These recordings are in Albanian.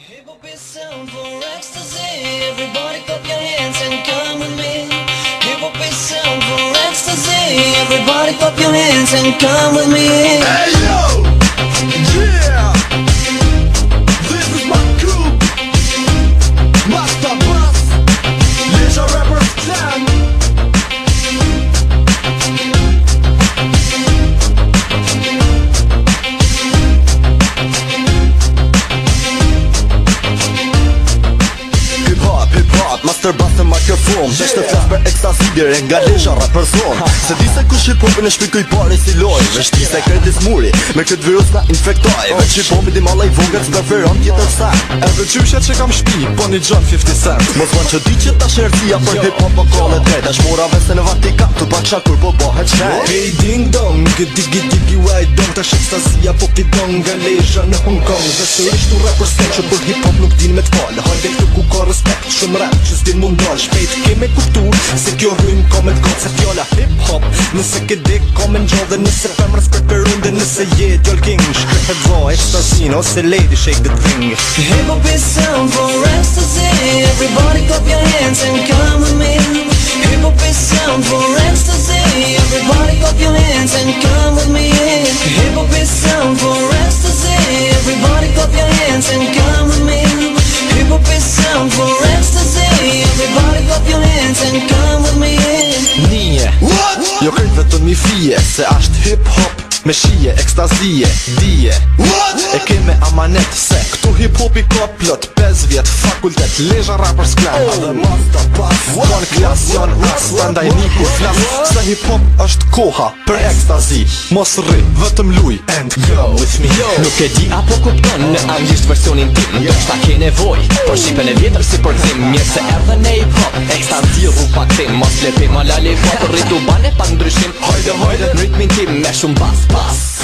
Hip hop is sound for ecstasy. Everybody clap your hands and come with me. Hip hop is sound for ecstasy. Everybody clap your hands and come with me. Hey yo! Yeah! This is my crew. Master Boss. Leisure Rappers Clan. Master Bass në mikrofon Vesh të flas për ekstasi bjere nga lesha rapper zone Se di se kush hip-hopin e shpikuj pare si loj Vesh ti se kredi smuri Me këtë virus na infektoj Veç hip-hopi di malla i vogët s'preferon tjetër sa Edhe qyshet që kam shpi, po një John 50 Cent Mos van që di që ta shërësia për hip-hop po kone drejt Shmorave se në Vatikan të pak shakur po bëhet shkret Hey ding dong, digi waj dong Ta shekstasia po pi dong nga lesha në Hong Kong Dhe sërish tu rapper s'ken që për hip-hop nuk din me t'fall Hajde këtu ku ka respekt shumë rap që s'din mundon Shpejt keme kuptu se kjo rrym komet god se fjolla hip-hop Nëse ke dik komen gjall dhe nëse femrës preferun Dhe nëse je djall king shkret dzo ekstasin ose lady shake the thing Hip hop is sound for ecstasy. Everybody clap your hands and come with me. Hip hop is sound for ecstasy. Everybody clap your hands and come with me. Hip hop is sound for ecstasy. Everybody clap your hands and come with me. Hip hop is sound for ecstasy. Everybody clap your hands and come with me. Nije, jo krejt vetëm mi fije Se asht hip-hop me shije, ekstazie, dije E keme amanet se këtu hip-hopi ka plot 5 vjet fakultet, leisure rappers clan Edhe Master Bass, kon klas jan ras Standaj niku flas Se hip-hop është koha për ekstazi Mos rri, vetëm luj and go with me Nuk e di apo kupton në anglisht versionin tim Do shta ke nevoj, por shqipen e vjetër si përzim Mirë se erdhe në hip-hop, ekstazi rru pak tim Mos lepi ma lali hop, rritu bane pa ndryshim Hojde, në ritmin tim me shumë bas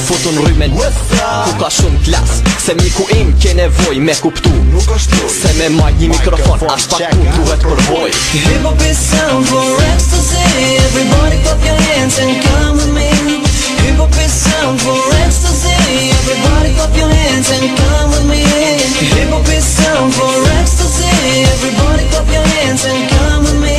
Foton rrymen, ku ka shumë klas Se miku im ke nevoj me kuptu Se me majt një mikrofon, ashtë pak ku duhet përvoj Hip hop is sound for ecstasy. Everybody clap your hands and come with me. Hip hop is sound for ecstasy. Everybody clap your hands and come with me. Hip hop is sound for ecstasy. Everybody clap your hands and come with me.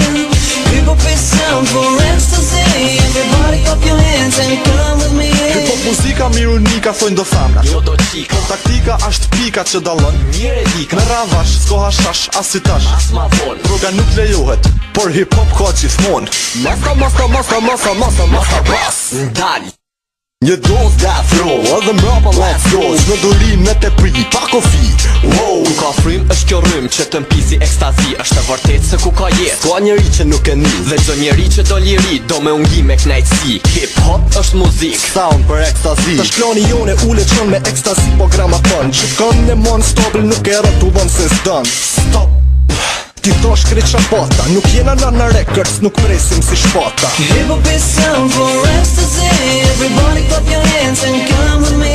Hip hop is sound for ecstasy. Everybody clap your hands and come with me. Hip-hop muzika mirë unika thojnë do famna Jo do qika, Taktika është pika që dallon mire dika Me ravash, s'ko hashash, as si tash As ma vol, Droga nuk lejohet, por hip-hop ka gjithmon Master Bass ndal Një dose d'afro, edhe mrapa let's go S'në durim me te pri, pa kofi Wow, Ku ka frym është kjo rrym që të mpisi ekstazi është e vërtet se ku ka jet s'ka njeri që nuk e ni Dhe çdo njeri që do liri do me ungi me knajtësi Hip-hop është muzik Sound për ekstazi Ta shkloni jone ule qon me ekstazi po gramafon Që kanë në mon stobl nuk e ratullon se s'dan Stop Ti thosh krejt shapata Nuk jena në records nuk presim si shpata Hip hop is sound for ecstasy. Everybody clap your hands and come with me.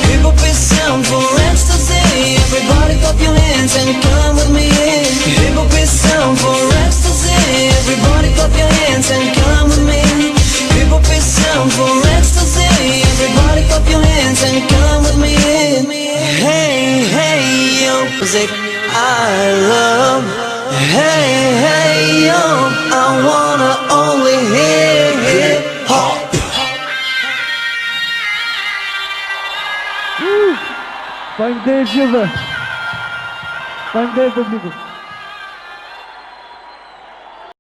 Hip hop is sound for ecstasy. Everybody clap your hands and come with me. Hip hop is sound for ecstasy. Everybody clap your hands and come with me. Hip hop is sound for ecstasy. Everybody clap your hands and come with me. Hey, hey, yo, music I love. Hey, yo, I wanna only hear hip-hop. Fajmë dhe gjithë. Fajmë dhe publiku.